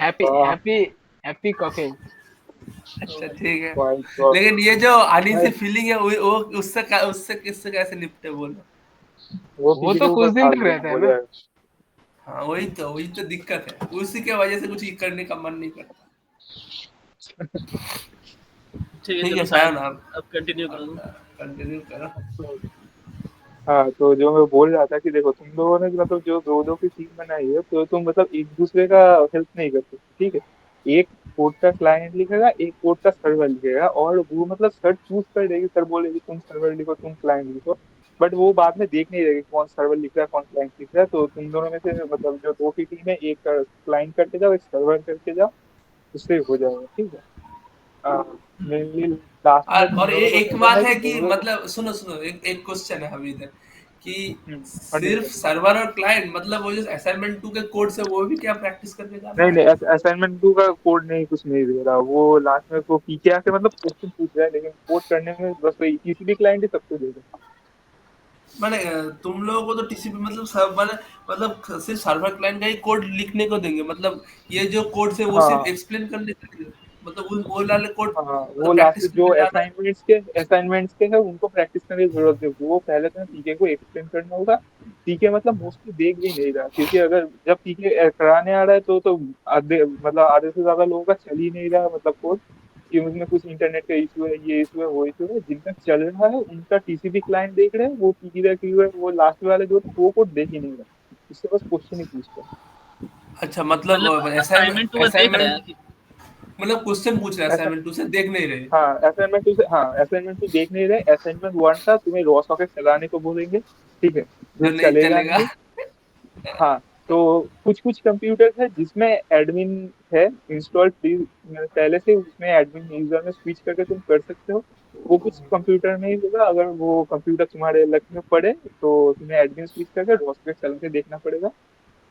Happy वाह happy happy कॉकेज। अच्छा ठीक है, भाई गॉड। लेकिन ये जो भाई अनईजी फीलिंग है वो उससे किससे कैसे निपटे बोलो। वो वो पीजी के तो ऊपर कुछ दिन फाड़ तक देना रहता है हो ना। जाएगा। हाँ वही तो दिक्कत है, उसी के वजह से कुछ करने का मन नहीं करता। ठीक है ठीक है चलो सायन, सायद आप अब कंटिन्यू करो तुम। कंटिन्यू करो। तो हाँ, तो जो मैं बोल रहा था कि देखो तुम लोगों ने मतलब जो दो दो की टीम बनाई है, तो तुम मतलब एक दूसरे का हेल्प नहीं करते, ठीक है। एक कोड का क्लाइंट लिखेगा, एक कोड का सर्वर लिखेगा, और वो मतलब सर चूज कर देगी, सर बोलेगी तुम सर्वर लिखो तुम क्लाइंट लिखो। बट वो बाद में देख नहीं रहेगी कौन सर्वर लिख रहा है कौन क्लाइंट लिख रहा है। तो तुम दोनों में से मतलब जो दो की टीम है, एक क्लाइंट करके जाओ एक सर्वर करके जाओ, उससे हो जाएगा, ठीक है। मेनली लास्ट में तुम और ये दोनों को एक करना बात है है कि कि दोनों। मतलब सुनो सुनो, एक क्वेश्चन है अभी इधर कि कंटिन्यू सिर्फ कंटिन्यू। सर्वर और क्लाइंट, मतलब वो जो असाइनमेंट 2 के कोड से वो भी क्या प्रैक्टिस करके जाना नहीं है? नहीं, असाइनमेंट टू का कोड नहीं, कुछ नहीं दे रहा वो। लास्ट में वो पीके आके मतलब क्वेश्चन पूछ रहा है, लेकिन कोड करने में बस वही टीसीपी क्लाइंट ही सबको दे रहा मैंने तुम लोगों को तो टीसीपी मतलब सब मैंने मतलब सिर्फ सर्वर क्लाइंट का ही कोड लिखने को देंगे, मतलब ये जो कोड से है। वो सिर्फ हाँ एक्सप्लेन करने के लिए, मतलब वो वाले कोड हाँ, वो मतलब लास्ट प्रैक्टिस में जो करने जाना है। असाइनमेंट्स के है उनको प्रैक्टिस करने की जरूरत है। वो पहले तो पीके को एक्सप्लेन करना होगा। पीके मतलब मोस्टली देख भी नहीं रहा, क्योंकि अगर जब पीके कराने आ रहा है तो आधे मतलब आधे से ज्यादा लोगों का चल ही नहीं रहा मतलब कोड, कि उसमें कुछ इंटरनेट का इशू है, ये इशू है वो इशू है। जिनका चल रहा है उनका टीसीपी क्लाइंट देख रहे हैं, वो पीके का क्यू है, वो लास्ट वाले जो वो कोड देख ही नहीं रहा, उससे बस क्वेश्चन ही पूछता अच्छा मतलब मतलब असाइनमेंट तो वो देख रहे असाइनमेंट हैं कि मतलब क्वेश्चन पूछ रहे हैं है। असाइनमेंट 2 से, देख नहीं रहे। हाँ असाइनमेंट टू देख नहीं रहे। असाइनमेंट वन था तुम्हें रॉ सॉकेट चलाने को बोलेंगे, ठीक है, जो जो नहीं चलेगा चलेगा। नहीं। हाँ, तो कुछ कुछ कंप्यूटर है जिसमें एडमिन है इंस्टॉल फ्री, पहले से उसमें एडमिन यूजर में स्विच करके तुम कर सकते हो। वो कुछ कंप्यूटर में ही होगा, अगर वो कंप्यूटर तुम्हारे लक में पड़े तो तुम्हें एडमिन स्विच करके रॉ सॉकेट चला के देखना पड़ेगा,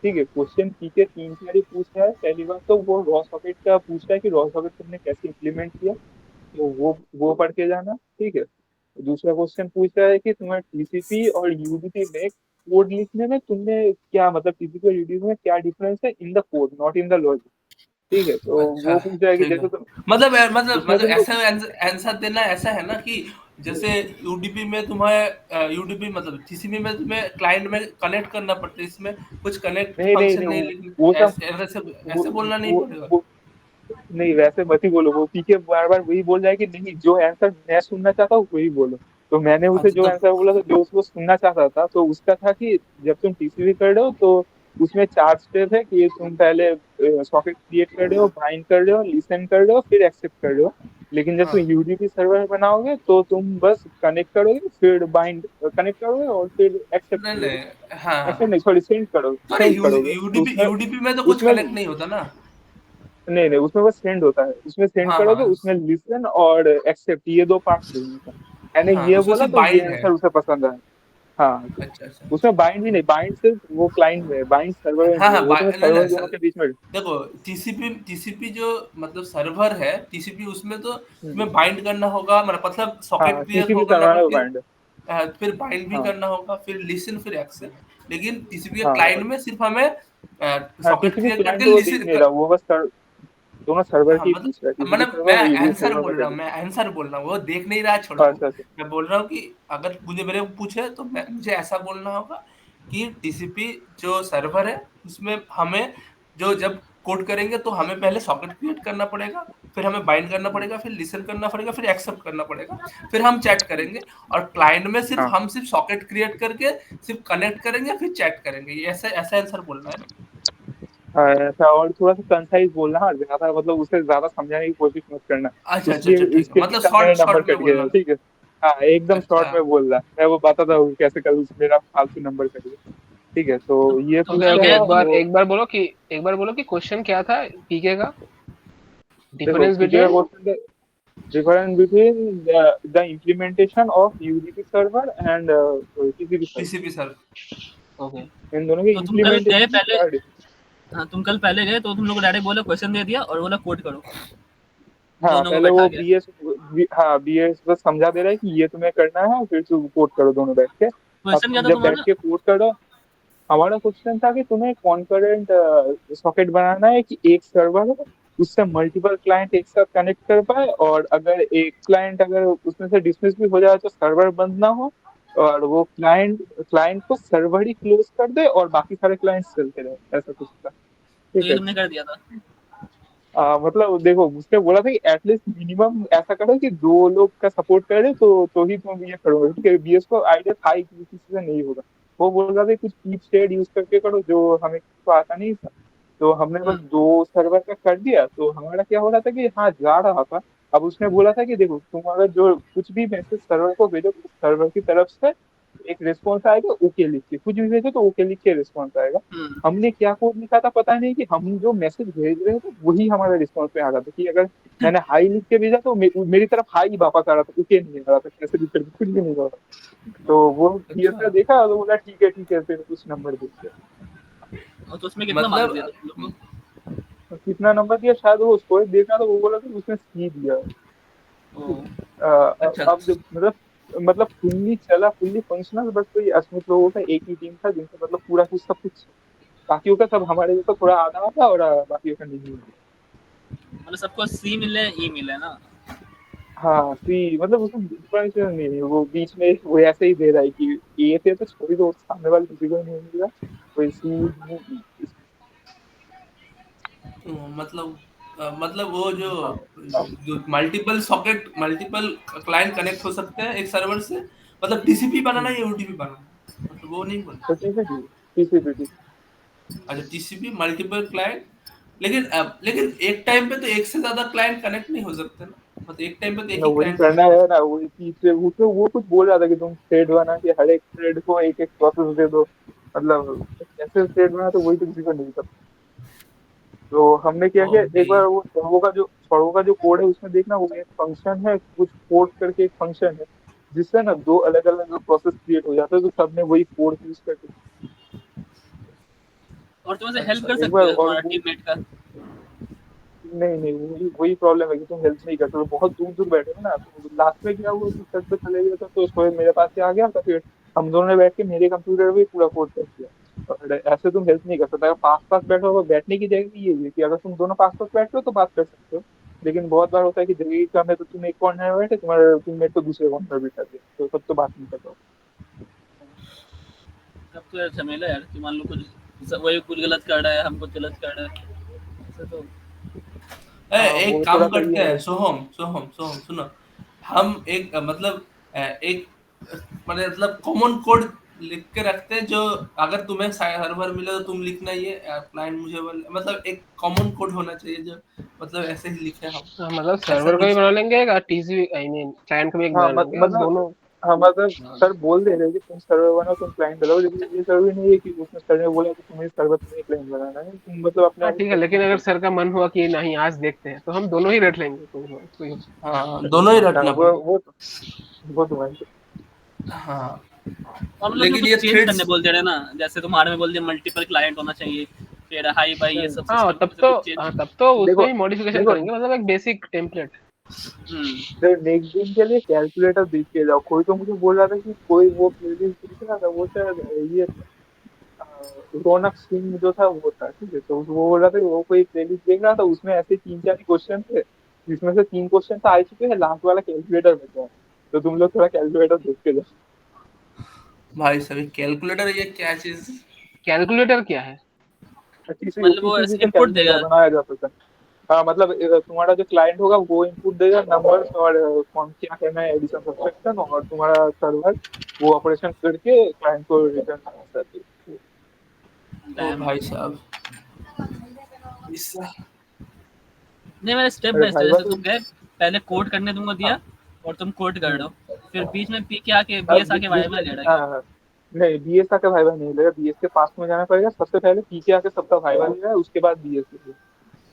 ठीक है। क्वेश्चन पीके तीन चार ही पूछ रहा है। पहली बात तो वो रॉ सॉकेट का पूछ रहा है कि रॉ सॉकेट तुमने कैसे इम्प्लीमेंट किया, तो वो पढ़ के जाना, ठीक है। दूसरा क्वेश्चन पूछ रहा है कि तुम्हें टीसीपी और यूडीपी में कोड लिखने में तुमने क्या मतलब टीसीपी और यूडीपी में क्या डिफरेंस है in the code not in the logic, ठीक है। तो अच्छा वो पूछ रहा है कि ठीक है, जैसे तुम मतलब मतलब उसमें मतलब तुमको। ऐसा आंसर देना ऐसा है ना कि जैसे यूडीपी में तुम्हें यूडीपी मतलब टीसीपी में तुम्हें क्लाइंट में कनेक्ट करना पड़ता है, इसमें कुछ कनेक्ट नहीं नहीं फंक्शन नहीं, नहीं वो लिखना, सब ऐसे ऐसे वो ऐसे बोलना नहीं वो, पड़ेगा। वो नहीं वैसे मत ही बोलो। वो पीके बार बार वही बोल रहा है कि नहीं, जो आंसर मैं सुनना चाहता हूँ वही बोलो। तो मैंने उसे अच्छा जो तो आंसर बोला, तो जो उसको सुनना चाहता था, तो उसका था कि जब तुम टीसीपी कर रहे हो तो उसमें चार स्टेप है कि तुम पहले सॉकेट क्रिएट कर रहे हो, बाइंड कर रहे हो, लिसन कर रहे हो, फिर एक्सेप्ट कर रहे हो। लेकिन जब तुम हाँ यूडीपी सर्वर बनाओगे तो तुम बस कनेक्ट करोगे, फिर बाइंड कनेक्ट करोगे और फिर एक्सेप्ट नहीं करोगे। नहीं हाँ एक्सेप्ट हाँ, नहीं, सॉरी, सेंड करोगे, सॉरी सेंड करोगे तो यूडीपी उसमें यूडीपी में तो कुछ उसमें कनेक्ट नहीं होता ना। नहीं नहीं, उसमें बस सेंड होता है। उसमें सेंड हाँ करोगे, हाँ उसमें लिसन और एक्सेप्ट ये दो पार्ट चाहिए था। मैंने हाँ, ये उसमें बोला सिर्फ तो ये बाइंड है। आंसर उसे पसंद आया। हाँ, तो अच्छा अच्छा उसमें बाइंड भी नहीं, बाइंड सिर्फ वो क्लाइंट में है, बाइंड सर्वर में हाँ नहीं है, हाँ वो तुम्हें नहीं सर्वर दोनों नहीं, के बीच में। देखो टीसीपी जो मतलब सर्वर है टीसीपी, उसमें तो हम्म, तुम्हें बाइंड करना होगा, मतलब हाँ सॉकेट क्रिएट टीसीपी होगा ना, सर्वर है फिर बाइंड। फिर बाइंड भी हाँ करना होगा, फिर लिसन फिर एक्सेप्ट। लेकिन टीसीपी के हाँ क्लाइंट में सिर्फ हमें हाँ, सॉकेट टीसीपी क्रिएट क्लाइंट करके वो देख लिसन नहीं रहा, वो बस दोनों सर्वर हाँ की पूछ रहा है, टीसीपी मतलब सर्वर मैं और यूडीपी आंसर सर्वर बोल में क्या रहा हूँ, मैं difference आंसर बोल रहा हूँ, वो देख नहीं रहा है छोड़ो है। वो। अच्छा अच्छा। मैं बोल रहा हूँ कि अगर मुझे मेरे को पूछे तो मुझे ऐसा बोलना होगा कि टीसीपी जो सर्वर है उसमें हमें जो जब कोड करेंगे तो हमें पहले सॉकेट क्रिएट करना पड़ेगा, फिर हमें बाइंड करना हम्म, पड़ेगा, फिर लिसन करना पड़ेगा, फिर एक्सेप्ट करना पड़ेगा, फिर हम चैट करेंगे। और क्लाइंट में सिर्फ हाँ हम सिर्फ सॉकेट क्रिएट करके सिर्फ कनेक्ट करेंगे फिर चैट करेंगे, ये ऐसा ऐसा आंसर बोलना है ना। हाँ, ऐसा। और थोड़ा सा कंसाइज बोलना, हाँ, ज्यादा मतलब उसे ज्यादा समझाने की कोशिश मत करना। अच्छा अच्छा उसके अच्छा ठीक है, उसके मतलब चक्कर में शॉर्ट मेरा नंबर शॉर्ट में कट गया, बोलना। ठीक है। हाँ, एकदम अच्छा शॉर्ट में बोल रहा है, मैं वो बताता हूँ कैसे कल मेरा फालतू नंबर कट गया, ठीक है। तो ये तुम पूछ ओके कल ओके, लेना गए तुम। वो। एक बार बोलो कि क्वेश्चन क्या था पीके का, देखो डिफरेंस पीके का between. Question, difference between the implementation of UDP server and TCP server, TCP sir. Okay. इन दोनों के तो तुम कल गए इम्प्लीमेंटेशन में पहले। क्या difference हाँ तुम कल पहले गए तो तुम लोग को डायरेक्ट बोला क्वेश्चन दे दिया और बोला कोड करो। है। हाँ, दोनों को पहले बैठा वो गया। हाँ बीएस बस समझा दे रहा है कि ये तुम्हें करना है, फिर तुम कोड करो दोनों बैठ के। अब क्वेश्चन क्या तुम था जब बैठ तुम्हारा? के कोड करो, हमारा क्वेश्चन था कि तुम्हें कॉन्करेंट सॉकेट बनाना है कि एक सर्वर है, उससे मल्टीपल क्लाइंट एक साथ कनेक्ट कर पाए, और अगर एक क्लाइंट अगर उसमें से डिसमिस भी हो जाए तो सर्वर बंद ना हो, और वो क्लाइंट क्लाइंट को सर्वर ही क्लोज कर दे और बाकी सारे क्लाइंट्स चलते रहे, ऐसा कुछ था। तो ठीक ये है। तुमने कर दिया था। मतलब देखो, उसने बोला था कि एटलीस्ट मिनिमम ऐसा करो कि दो लोग का सपोर्ट करे तो ही तुम ये करोगे, ठीक है। बीएस को आइडिया था ही कि किसी से नहीं होगा। वो बोल रहा था कुछ कीप स्टेट यूज करके करो, जो हमें तो आता नहीं था। तो हमने बस दो सर्वर का कर दिया, तो हमारा क्या हो रहा था कि हाँ जा रहा था। अब उसने बोला था कि देखो, तुम अगर जो कुछ भी मैसेज सर्वर को भेजो, सर्वर की तरफ से एक रिस्पॉन्स आएगा ओके लिख के, कुछ भी भेजो तो ओके लिख के रिस्पॉन्स आएगा। हम्म। हमने क्या कोड लिखा था पता नहीं, कि हम जो मैसेज भेज रहे थे वही हमारे रिस्पॉन्स में आ रहा था, कि अगर मैंने हाई लिख के भेजा तो मेरी तरफ हाई वापस आ रहा था, ओके नहीं आ रहा था, कैसे भी करके कुछ भी नहीं हो रहा था। तो वो अच्छा, देखा तो बोला ठीक है, फिर कुछ नंबर दे दिया। और तो उसमें कितना मार्क्स दिया था तुम लोग मतलब को? तो कितना नंबर दिया, शायद वो स्कोर देखा तो वो बोला कि उसने सी दिया। ओ, अच्छा अब जब मतलब फुल्ली चला, फुल्ली फंक्शनल, बस कोई अस्मित लोगों का एक ही टीम था जिनका मतलब पूरा कुछ सब कुछ, बाकियों का सब हमारे जैसा थोड़ा आधा था, और बाकियों का नहीं। मतलब सबको सी मिले ई मिले ना। हाँ सी, मतलब उसमें डिफरेंशियल नहीं है, वो बीच में वो ऐसे ही दे रहा है कि ए से तो छोड़ दो, सामने वाले किसी को नहीं मिलेगा, कोई सी डी ई। मतलब मतलब वो जो हाँ जो multiple socket multiple client connect हो सकते हैं एक सर्वर से, मतलब टीसीपी बनाना या ओटीपी बनाना, मतलब वो नहीं बोल। तो ठीक है जी, टीसीपी। अच्छा टीसीपी मल्टीपल क्लाइंट, लेकिन एक टाइम पे तो एक से ज्यादा क्लाइंट कनेक्ट नहीं हो सकते ना, मतलब एक टाइम पे तो एक ना ही वही क्लाइंट करना कनेक्ट हो है सकता ना, वही चीज से वो कुछ बोल रहा था कि तुम थ्रेड बना के हर एक थ्रेड को एक एक प्रोसेस दे दो, मतलब कैसे थ्रेड बना, तो वही तो किसी को नहीं पता। तो हमने क्या है। किया, एक ओके। बार वो सर्वो का जो कोड है उसमें देखना, वो एक फंक्शन है, कुछ कोड करके एक फंक्शन है, जिससे ना दो अलग अलग प्रोसेस क्रिएट हो जाता है, तो सबने वही कोड यूज करके। और तुम ऐसे हेल्प अच्छा कर एक सकते बार हो और तुम्हारा वो, टीममेट का। नहीं नहीं, वही वही प्रॉब्लम है कि तुम हेल्प नहीं करते हो, बहुत दूर दूर बैठे हो ना। तो लास्ट में क्या हुआ कि सर पे चले गया था, तो सोए मेरे पास से आ गया था, फिर हम दोनों ने बैठ के मेरे कंप्यूटर पे पूरा कोड कर दिया। और ऐसे तुम हेल्प नहीं कर सकते, अगर पास पास बैठो, अगर बैठने की जगह भी ये है कि अगर तुम दोनों पास पास बैठे हो तो बात कर सकते हो। लेकिन बहुत बार होता है कि जगह कम है, तो तुम एक कॉर्नर में बैठे, तुम्हारे टीममेट को दूसरे कॉर्नर में बैठा दिया, तो तब तो बात नहीं कर पाओ। तब तो यार झमेला है यार कि मान लो कुछ वही कुछ गलत कर रहा है, हम कुछ गलत कर रहे हैं, ऐसे तो। हाँ एक वो काम थोड़ा सा करते ये हैं, है। सोहम सोहम सोहम सुनो, हम एक एक मतलब कॉमन कोड लिख के रखते हैं, जो अगर तुम्हें सर्वर मिले तो तुम लिखना, ये क्लाइंट मुझे मतलब एक कॉमन कोड होना चाहिए जो मतलब ऐसे ही लिखे हम, मतलब ऐसा सर्वर का भी कुछ। बना लेंगे या टीसी आई मीन क्लाइंट का भी एक हाँ बना लेंगे, और मतलब, दोनों। हाँ मतलब हाँ सर बोल दे रहे हैं कि तुम सर्वर बनाओ, तुम क्लाइंट बनाओ, लेकिन ये जरूरी नहीं है कि उसने सर ने बोला कि तुम्हें सर्वर तुम्हें क्लाइंट बनाना है, तुम मतलब अपने हाँ, आप ठीक है, क्लाइंट लेकिन बना अगर सकते सर का मन हुआ कि नहीं आज देखते हैं, तो हम दोनों ही रट लेंगे, हाँ दोनों ही हो। हाँ रखना पड़ेगा। वो तो है। हाँ और मतलब उसमें लेकिन कुछ ये चेंज करने थ्रेड्स, बोल दे रहे हैं ना, जैसे तुम्हारे में बोल दिया मल्टीपल क्लाइंट होना चाहिए, फिर हाई बाई ये सब हाँ, सिस्टम में से कुछ चेंज। तब तो उसमें देखो ही मॉडिफिकेशन देखो करेंगे, मतलब एक बेसिक टेम्पलेट। हम्म। नेक्स्ट दिन के लिए कैलकुलेटर देख के जाओ। कोई तो मुझे बोल रहा था कि कोई वो प्लेलिस्ट देख रहा था, वो शायद ये अ, रौनक सिंह जो था वो था, ठीक है। तो वो बोल रहा था कि वो कोई प्लेलिस्ट देख रहा था, उसमें ऐसे तीन चार क्वेश्चन थे, जिसमें से तीन क्वेश्चन तो आ चुके हैं, लास्ट वाला कैलकुलेटर बचा है। तो तुम लोग थोड़ा कैलकुलेटर देख के जाओ। भाई सभी कैलकुलेटर ये क्या चीज। कैलकुलेटर क्या है? किसी मतलब वो किसी से इनपुट देगा। कैलकुलेटर बनाया जा सकता है। हाँ मतलब तुम्हारा जो क्लाइंट होगा वो इनपुट देगा नंबर्स, और कौन क्या करना है, एडिशन सब्सट्रैक्शन, और तुम्हारा सर्वर वो ऑपरेशन करके क्लाइंट को रिटर्न करता है। Oh damn. भाई साहब इस, नहीं मैंने स्टेप अरे बाय स्टेप, भाई जैसे बात। तुम गए पहले कोड करने तुमको दिया, हाँ और तुम कोड कर हम्म। रहे हो, फिर बीच में पी के आके अब बीएस आके वाई बीच में वाई ले रहा है क्या? नहीं, बीएस का भाईवा नहीं लेगा, बीएस के पास में जाना पड़ेगा सबसे पहले, पीके आके सबका भाईवा लेगा, उसके बाद बीएस लेगा।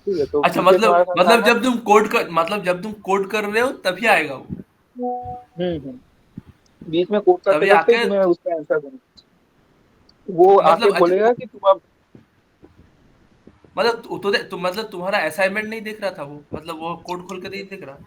ठीक है, तो अच्छा, पीके तुम्हारे साथ आना। मतलब जब तुम कोड कर रहे हो तभी आएगा वो, बीच में कोड करते तभी करते ही आके तुम्हें उसका आंसर देना। वो आके मतलब अच्छा बोलेगा कि तुम अब। मतलब मतलब तुम्हारा असाइनमेंट नहीं देख रहा था वो, मतलब वो कोड खोल कर नहीं देख रहा।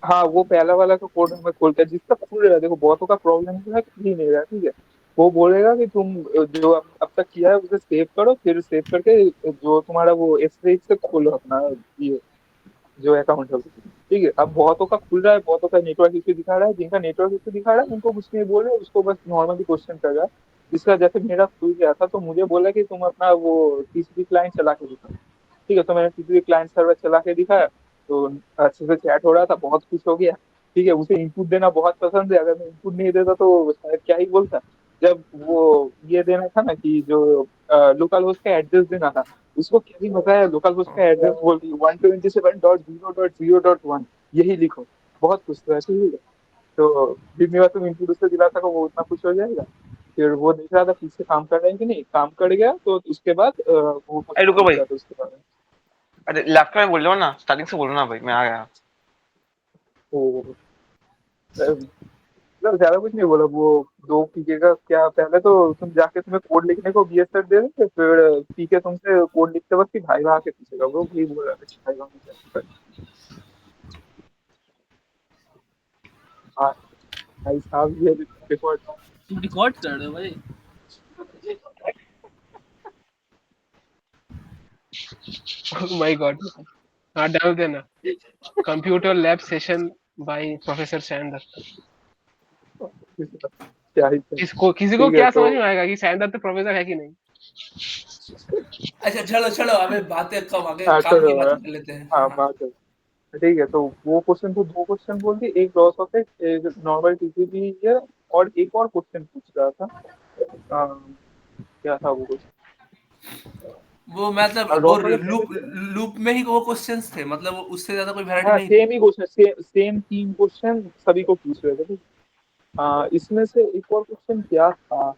हाँ वो पहला वाला का कोड हमें खोलता है, जिसका खुल रहा है। देखो बहुतों का प्रॉब्लम जो है खुल ही नहीं रहा है, ठीक है। वो बोलेगा कि तुम जो अब तक किया है उसे सेव करो, फिर सेव करके जो तुम्हारा वो एक्स से खोलो अपना ये जो अकाउंट है। ठीक है, अब बहुतों का खुल रहा है, बहुतों का नेटवर्क इश्यू दिखा रहा है, जिनका नेटवर्क इश्यू दिखा रहा है उनको कुछ नहीं बोले, उसको बस नॉर्मली क्वेश्चन कर रहा है। इसका जैसे मेरा खुल गया था तो मुझे बोला कि तुम अपना वो टीसीपी क्लाइंट चला के दिखाओ। ठीक है, तो मैंने टीसीपी क्लाइंट सर्वर चला के दिखाया, तो अच्छे से चैट हो रहा था, बहुत खुश हो गया। ठीक है, उसे इनपुट देना बहुत पसंद है, अगर मैं इनपुट नहीं देता तो शायद क्या ही बोलता। जब वो ये देना था ना कि जो लोकल होस्ट का एड्रेस देना था, उसको क्या ही मजा है, लोकल होस्ट का एड्रेस बोल दी 127.0.0.1 यही लिखो, बहुत खुश था। ठीक है, तो जितनी बार तुम इनपुट उससे दिला सको वो उतना खुश हो जाएगा। फिर वो देख रहा था पीछे काम कर रहे हैं कि नहीं, काम कर गया तो उसके बाद वो अरे रुको पूछ भाई, रहा था उसके बारे में। अरे लैपटॉप में बोल रहा हूँ ना, स्टार्टिंग से बोलो ना भाई, मैं आ गया। तो मतलब ज्यादा कुछ नहीं बोला वो। दो पीके का क्या, पहले तो तुम जाके तुम्हें कोड लिखने को बीएस सर दे देंगे, फिर पीके तुमसे कोड लिखते वक्त कि भाई वहां के पूछेगा, वो भी बोल रहा था कि भाई वहां के। हाँ भाई साहब, ये रिकॉर्ड। तुम रिकॉर्ड कर रहे हो भाई? माय गॉड, हाँ डाल देना, computer lab session by professor Sen Dutt. क्या ही था। किसी को ठीक है क्या तो समझ में आएगा कि सैन दत्त प्रोफेसर है कि नहीं? अच्छा चलो चलो, हमें बातें कम, आगे हाँ काम तो की बातें कर लेते हैं। हाँ हाँ बात है। ठीक है, तो वो क्वेश्चन को दो क्वेश्चन बोल दिए, एक लॉस ऑफ इट, एक नॉर्मल टीसीपी है, और एक और क्वेश्चन पूछ रहा था। क्या था वो क्वेश्चन? वो मतलब वो loss of loop it, loop में ही वो क्वेश्चंस थे, मतलब वो उससे ज्यादा कोई वैरायटी हाँ नहीं थी। सेम ही क्वेश्चन, सेम तीन क्वेश्चन सभी को पूछ रहे थे। ठीक। इसमें से एक और क्वेश्चन क्या था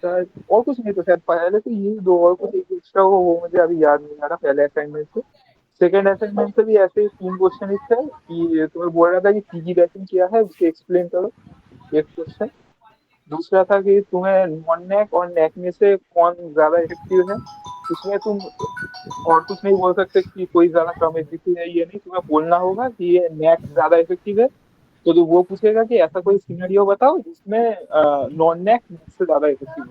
शायद, और कुछ नहीं तो शायद पहले तो ये दो, और कुछ एक एक्स्ट्रा वो मुझे अभी याद नहीं आ रहा पहले असाइनमेंट से। सेकंड असाइनमेंट से भी ऐसे ही तीन क्वेश्चन थे कि तुम्हें बोल रहा था कि पीजी बैचिंग क्या है उसे एक्सप्लेन करो, एक क्वेश्चन। दूसरा था कि तुम्हें नॉन नेक और नेक में से कौन ज्यादा इफेक्टिव है, उसमें तुम और कुछ नहीं बोल सकते कि कोई ज्यादा कम इफेक्टिव है, ये नहीं, तुम्हें बोलना होगा कि ये नेक ज्यादा इफेक्टिव है। तो वो पूछेगा कि ऐसा कोई सिनेरियो बताओ जिसमें नॉन नेक से ज्यादा इफेक्टिव हो,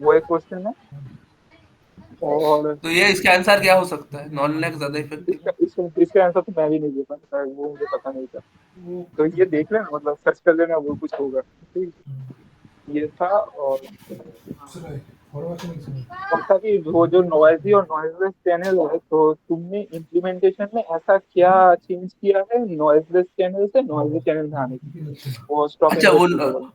वो एक क्वेश्चन है। और तो ये इसका आंसर क्या हो सकता है, नॉन लैक ज्यादा इफेक्टिव है? इसका आंसर तो मैं भी नहीं दे पाता, वो मुझे पता नहीं था। तो ये देख लेना, मतलब सर्च कर लेना, वो कुछ होगा। ठीक है, ये था। और था कि वो जो नॉइजी और नॉइजलेस चैनल है, तो तुमने इम्प्लीमेंटेशन में ऐसा क्या चेंज किया है नॉइजलेस चैनल से नॉइजी चैनल में आने की, वो स्टॉप एंड अच्छा वेट वो के बाद।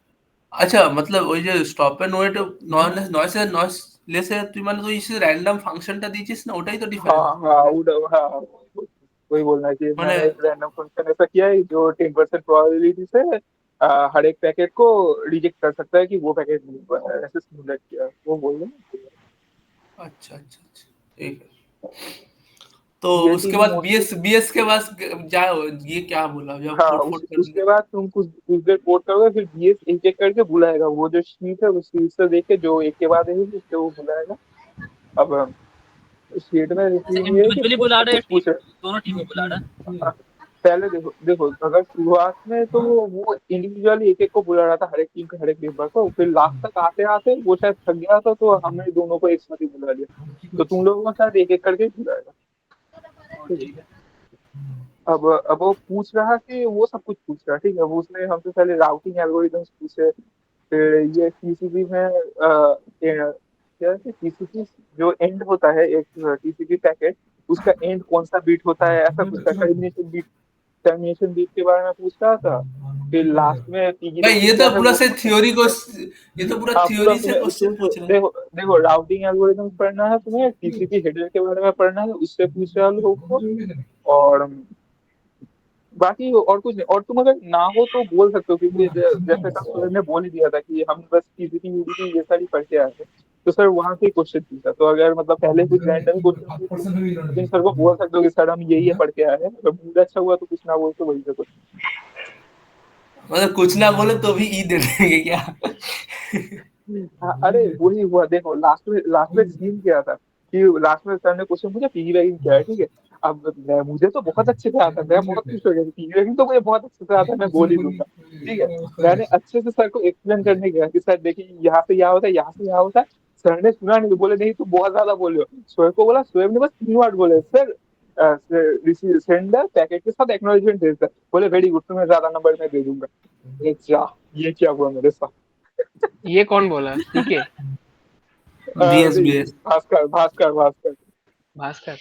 अच्छा मतलब ওই যে stop and wait noise noise লেসে তুই মানে তো ইসে র‍্যান্ডম ফাংশনটা দিয়েছিস না, ওটাই তো हाँ ডিফারেंस हाँ हाँ, वही बोलना है कि মানে मैंने एक रैंडम फंक्शन ऐसा किया है जो 10% प्रोबेबिलिटी से हर एक पैकेट को रिजेक्ट कर सकता है कि वो पैकेट नहीं हुआ है, ऐसे सिमुलेट किया है, वो बोल रहे हैं। अच्छा अच्छा अच्छा, ठीक है। तो ये उसके चीज बाद मोस्टली। बीएस बीएस के बाद जा, ये क्या बोला जब हाँ, कोड फोड करने उसके बाद तुम कुछ देर कोड करोगे, फिर बीएस एक एक करके बुलाएगा, वो जो शीट है उस शीट से देख के जो एक के बाद है उससे वो बुलाएगा। अब उस शीट में ऐसे रिसीव ये है कि इंडिविजुअली कुछ बुला ना रहे हैं कुछ टीम, पूछ रहे दोनों टीम को बुला रहा है? हैं। पहले देखो देखो, अगर शुरुआत में तो वो इंडिविजुअली एक एक को बुला रहा था, हर एक टीम के हर एक मेंबर को, फिर लास्ट तक आते आते वो शायद थक गया था तो हमने दोनों को एक साथ ही बुला लिया, तो तुम लोगों को शायद एक एक करके ही बुलाएगा। ठीक है। ठीक है। अब वो पूछ रहा कि वो सब कुछ पूछ रहा, ठीक है, वो उसने हमसे पहले राउटिंग एल्गोरिथम्स पूछे, फिर ये टीसीपी में क्या है टीसीपी जो एंड होता है एक टीसीपी पैकेट, उसका एंड कौन सा बीट होता है, ऐसा कुछ का टर्मिनेशन बीट के बारे में पूछ रहा था। फिर लास्ट में पीगी भाई ये बैकिंग तो क्या है पूरा वो से पूछा। थ्योरी को, ये तो पूरा हाँ पूरा थ्योरी से तुम्हें क्वेश्चन पूछ रहे हैं। देखो देखो, राउटिंग एल्गोरिथम पढ़ना है तुम्हें, टीसीपी हेडर के बारे में पढ़ना है, उससे पूछ रहा लोगों को। और बाकी और कुछ नहीं, और तुम अगर ना हो तो बोल सकते हो, क्योंकि जैसे कल सूरज ने बोल ही दिया था कि हम बस टीसीपी यूडीपी ये सारी पढ़ के आए थे, तो सर वहां से क्वेश्चन पूछा, तो अगर मतलब पहले कुछ रैंडम क्वेश्चन पूछ लो तो तुम सर को बोल सकते हो कि सर हम यही पढ़ के आए हैं, अगर मूड अच्छा हुआ तो कुछ ना बोल तो वही से कुछ। मतलब कुछ ना बोले तो भी ई दे देंगे क्या? हाँ, अरे वही हुआ, देखो लास्ट में सीन क्या था कि लास्ट में सर ने क्वेश्चन पूछा पीगी बैगिंग क्या है, ठीक है। मुझे तो बहुत अच्छे से आता है, मैं बहुत खुश हो गया, लेकिन तो मुझे बहुत अच्छे से आता है, मैं बोल ही दूंगा। ठीक है, मैंने अच्छे से सर को एक्सप्लेन करने गया कि सर देखिए यहाँ से यहाँ होता है, यहाँ से यहाँ होता है। सर ने सुना नहीं, बोले नहीं तुम बहुत ज्यादा बोल रहे हो। शोएब को बोला, शोएब ने बस 3 वर्ड बोले, सर सेंडर पैकेट के साथ एक्नॉलेजमेंट भेजता है। बोले वेरी गुड, तुम्हें ज्यादा नंबर मैं दे दूंगा। ये क्या हुआ मेरे साथ। ये कौन बोला? पीके? बीएस भास्कर भास्कर भास्कर। भास्कर?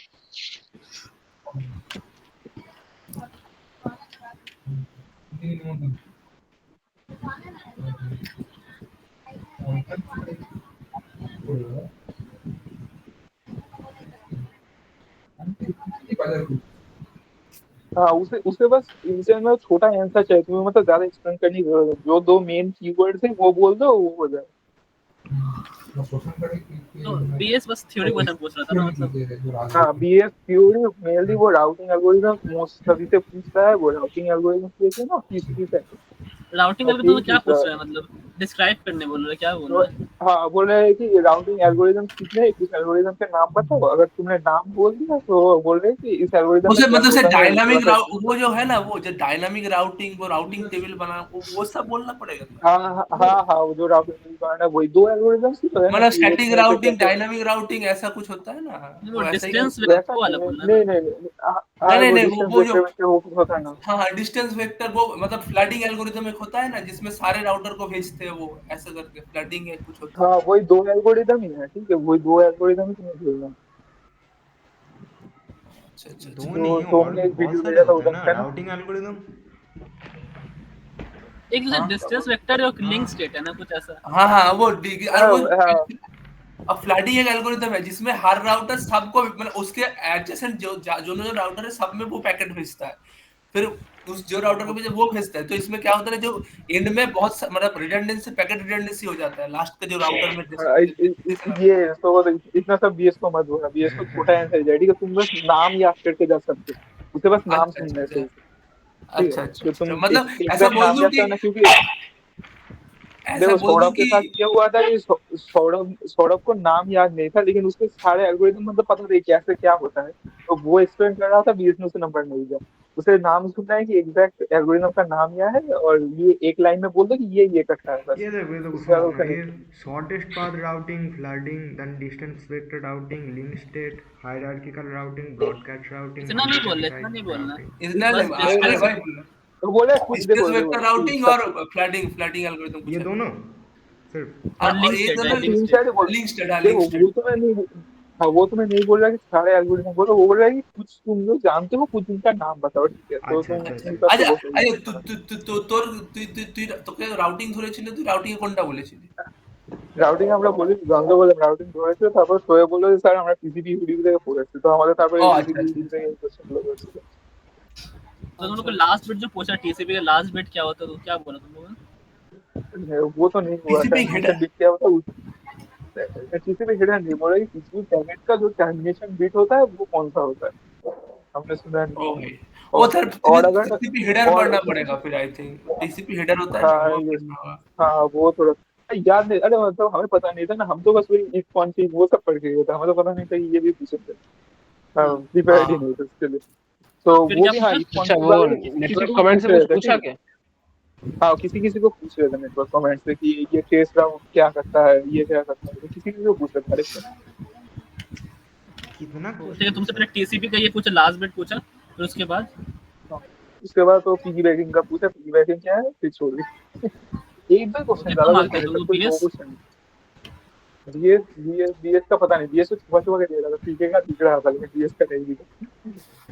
हाँ, उसे उसे बस इनसे में छोटा आंसर चाहिए, तुम्हें मतलब ज्यादा एक्सप्लेन करने की जरूरत है। जो 2 मेन कीवर्ड्स है वो बोल दो, वो हो जाए। तो बीएस बस थ्योरी क्वेश्चन पूछ रहा था ना, मतलब हाँ, बीएस थ्योरी मेनली वो राउटिंग एल्गोरिथम मोस्ट सभी से पूछता है, वो राउटिंग एल्गोरिथम पूछे ना किसी से। राउटिंग और एल्गोरिथम यही क्या पूछ पूछ रहा रहे है। हैं, मतलब डिस्क्राइब करने बोल रहे हैं, क्या बोल रहे हैं? हाँ, बोल रहे हैं कि राउटिंग एल्गोरिथम कितने, इस एल्गोरिथम के नाम बताओ। अगर तुमने नाम बोल दिया तो बोल रहे हैं कि इस एल्गोरिथम में उसे क्या मतलब से होता है, डायनामिक थोड़ा सा। वो जो है ना, वो जो डायनामिक राउटिंग, वो राउटिंग टेबल बना, वो सब बोलना पड़ेगा। हाँ हाँ हाँ हाँ, वो जो राउटिंग है वही 2 एल्गोरिथम ही तो है ना मतलब कि एक स्टैटिक में से राउटिंग, कैसे। डायनामिक राउटिंग ऐसा कुछ होता है ना, वो वो ऐसा ही डिस्टेंस कुछ। वैसा वो वाला नहीं बोलना है नहीं ना। नहीं नहीं, नहीं वो नहीं डिस्टेंस वो जो, वेक्टर में वो कुछ होता है ना। हाँ हाँ, डिस्टेंस वेक्टर, वो मतलब फ्लडिंग एल्गोरिथम एक होता है ना, जिसमें सारे राउटर को भेजते हैं, वो ऐसा करके फ्लडिंग है कुछ होता हाँ, है। वही 2 एल्गोरिदम ही है, ठीक है, वही 2 एल्गोरिदम ही तुम्हें भेजना है। अच्छा अच्छा दो अच्छा। नहीं जो है, और तुमने भी एक बहुत वीडियो सारे भेजा था होते हैं उधर ना पे ना। Routing algorithm. एक जैसे हाँ डिस्टेंस वेक्टर और लिंक हाँ स्टेट है ना, कुछ ऐसा। हाँ हाँ, वो अरे हाँ वो, हाँ अब फ्लडिंग एक एल्गोरिथम है जिसमें हर राउटर सबको, मतलब उसके एडजेसेंट जो राउटर है सब में वो पैकेट भेजता है। फिर उस जो राउटर को भेजे वो भेजता है, तो इसमें क्या होता है, जो एंड में बहुत मतलब रिडंडेंसी, पैकेट रिडंडेंसी हो जाता है लास्ट के जो राउटर में हाँ, ये तो इतना सब बीएस को मत बोलना, बीएस को छोटा आंसर है, ठीक है, तुम बस नाम याद करके जा सकते हो, उसे बस नाम अच्छा अच्छा सुनना है अच्छा सही से। ठीक है, अच्छा अच्छा तो अच्छा, तुम मतलब ऐसा एग्जैक्ट बोल नाम दूं याद कि, करना, क्योंकि ऐसा देखो बोल दूं सौरभ के कि साथ ये हुआ था कि सौरभ सौरभ को नाम याद नहीं था, लेकिन उसके सारे एल्गोरिदम मतलब पता थे कैसे क्या होता है, तो वो एक्सप्लेन कर रहा था, बीएस ने उसे नंबर नहीं दिया। उसे नाम सुनना है कि एग्जैक्ट एल्गोरिदम का नाम क्या है, और ये एक लाइन में बोल दो कि ये करता है, बस। ये देखो उससे सुनो ज्यादा ना, उसे नहीं। ये shortest path routing, flooding, then distance vector routing, link state, hierarchical routing, broadcast routing, इतना नहीं बोलना, इतना नहीं डिसेंट्रलाइज्ड बोलना। राउटिंग। इतना बस नहीं अरे नहीं, डिस्टेंस। भाई, तो बोले कुछ, डिस्टेंस देखो वेक्टर देखो राउटिंग और फ्लडिंग फ्लडिंग एल्गोरिथम कुछ ये है। दोनों सिर्फ। हाँ, और और लिंक ये स्टेट है, दोनों लिंक तीन स्टेट। चार ही बोल। लिंक स्टेट, हाँ, लिंक देखो स्टेट। वो तो मैं नहीं बोल रहा कि सारे एल्गोरिदम बोलो, वो बोल रहा है कि कुछ तुम जो जानते हो, कुछ उनका नाम बताओ, ठीक है, तो अच्छा तुम अच्छा अपने अच्छा। हिसाब से আচ্ছা वो सही আরে है। তোকে রাউটিং ধরেছিল, তুই রাউটিং এ কোনটা বলেছিলি? রাউটিং আমরা বলি, দ্বন্দ্ব বলে রাউটিং ধরেছে, তারপর শোয়ে বললো যে স্যার আমরা টিসিপি ইউডিবি থেকে পড়েছি, তো আমাদের তারপরে ও আচ্ছা টিসিপি আচ্ছা ইউডিবি আচ্ছা থেকে এই কোশ্চেন গুলো করেছিল। तो तुम लोग আচ্ছা को আচ্ছা लास्ट बिट जो पूछा टीसीपी का लास्ट बिट क्या होता है, तो क्या बोला तुम लोगों ने? वो तो नहीं हुआ, टीसीपी हेडर। टर्मिनेशन बिट क्या होता है, टीसीपी हिडन नहीं बोला कि किसी भी पैकेट का जो टर्मिनेशन बिट होता है वो कौन सा होता है, हमने सुना नहीं। ओ भाई, वो और सर और अगर टीसीपी हेडर और पढ़ना किसी पड़ेगा फिर, आई थिंक टीसीपी हेडर होता है ना, हाँ वो ये पढ़ना होगा। हाँ वो थोड़ा याद नहीं, अरे मतलब हमें पता नहीं था ना, हम तो बस वही इफ कौन सी वो सब पढ़ के गए थे, हमें तो पता नहीं था कि ये भी पूछे थे। हाँ, प्रिपेयर्ड ही हाँ नहीं थे उसके लिए। तो फिर वो क्या भी हाँ, पूछा? इफ कौन अच्छा, सी वो बारे किसी नेटवर्क किसी को कमेंट पूछ से रहे कुछ थे, पूछा ठीक क्या? है, हाँ किसी किसी को पूछ रहे थे नेटवर्क कमेंट्स से कि ये ट्रेस राउट क्या करता है, ये क्या करता है, तो किसी किसी को पूछ रहे थे हर एक को। कितना तो ठीक है, क्वेश्चन तुमसे पूछा पहले है? टीसीपी का ये पूछा, लास्ट बिट पूछा, फिर उसके बाद हाँ, उसके बाद तो पिगी बैगिंग का पूछा, पिगी बैगिंग क्या है, फिर छोड़ दी। एक दो तो क्वेश्चन, कितना ज्यादा मार्क क्वेश्चन दिया नहीं, तुमको सब कोई 2 BS? Question. BS BS BS का पता नहीं, बीएस तो छुपा छुपा के दे रहा था, पीके का दिख रहा था, लेकिन बीएस का नहीं दिखा।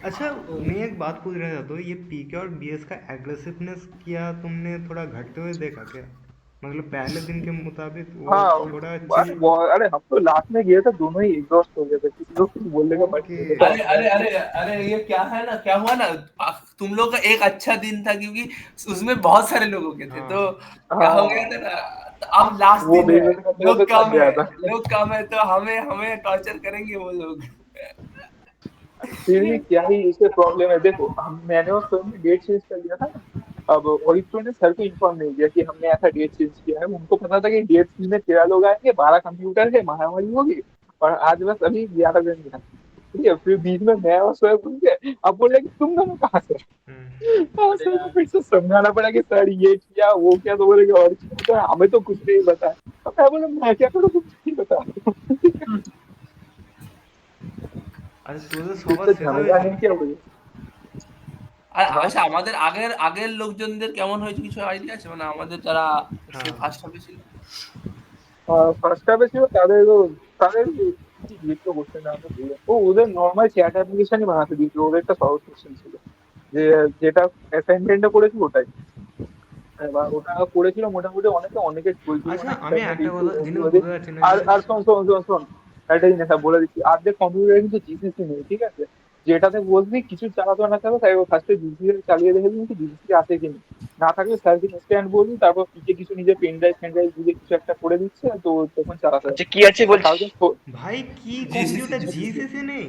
अच्छा, मैं एक बात पूछ रहा था, तो ये पीके और बीएस का एग्रेसिवनेस क्या तुमने थोड़ा घटते हुए देखा क्या? मतलब पहले दिन के मुताबिक वो हाँ, थोड़ा चिल। अरे हम तो लास्ट में गए थे, दोनों ही एग्जॉस्ट हो गए थे, किसी को कुछ बोलने का मन ओके। नहीं था। अरे अरे अरे अरे, ये क्या है ना, क्या हुआ ना, तुम लोग का एक अच्छा दिन था, क्योंकि उसमें बहुत सारे लोग हो गए थे, तो हाँ क्या हो गया हाँ, था ना, तो अब लास्ट वो दिन है, बेइज्जती करते करते लोग थक कम है, गया था। लोग कम है, तो हमें हमें टॉर्चर करेंगे वो लोग। फिर भी क्या ही इससे प्रॉब्लम है, देखो हम मैंने और सर ने डेट चेंज कर लिया था ना। अब ऑडिटर ने सर को इन्फॉर्म नहीं किया कि हमने ऐसा डेट चेंज किया है, उनको पता था कि डेट में 13 लोग आएंगे, 12 कंप्यूटर है, महामारी होगी, और आज बस अभी 11 जन हैं। ठीक है, फिर बीच में मैं और सोएब घुस गए। अब बोले कि तुम दोनों कहाँ से? तो अरे सर को यार फिर से समझाना पड़ा कि सर ये किया वो किया, तो बोले कि और किया, तो हमें तो कुछ नहीं पता। अब मैं बोला मैं क्या करूँ, तुम नहीं बता। আচ্ছা তোদের फिर সবার से শেষ झमेला হয়েছিল? नहीं किया मुझे। আর আচ্ছা, আমাদের আগের আগের লোকজনদের কেমন হয়েছে কিছু আইডিয়া আছে? মানে আমাদের যারা হ্যাঁ। ফার্স্ট হবে ছিল। ফার্স্ট হাফে ছিল তাদের কি দিয়েছিল কোশ্চেন, আমি ভুলে, ওদের নর্মাল চ্যাট অ্যাপ্লিকেশনই বানাতে দিয়েছিল, ওদের একটা সহজ কোশ্চেন ছিল, যে যেটা অ্যাসাইনমেন্টে করেছিল ওটাই। এবার ওটা করেছিল মোটামুটি অনেকে বলছিল আচ্ছা মানে আমি ইন্টারনেট একটা ইস্যু কথা হেভি জিনিস ওদের। বুঝতে পারছি না আর যে আর শোন একটা জিনিস আমি বলে দিচ্ছি, আর্ধেক কম্পিউটারে কিন্তু জিসিসি নেই, ঠিক আছে? যেটাতে বলবি কিছু চালাতে না চালাতে তাই ফার্স্টে জিসিসি চালিয়ে দেখে দিন কি জিসিসি আছে কি না থাকলে স্যারকে ইনস্ট্যান্ট বলবি, তারপর পিকে কিছু নিজে পেন ড্রাইভ দিয়ে কিছু একটা করে দিচ্ছে, তো তখন চালাতে হবে। আচ্ছা কি আছে বলছিস? কালকে ভাই কি জিসিসি কম্পিউটার জিসিসি জিসিসি নেই?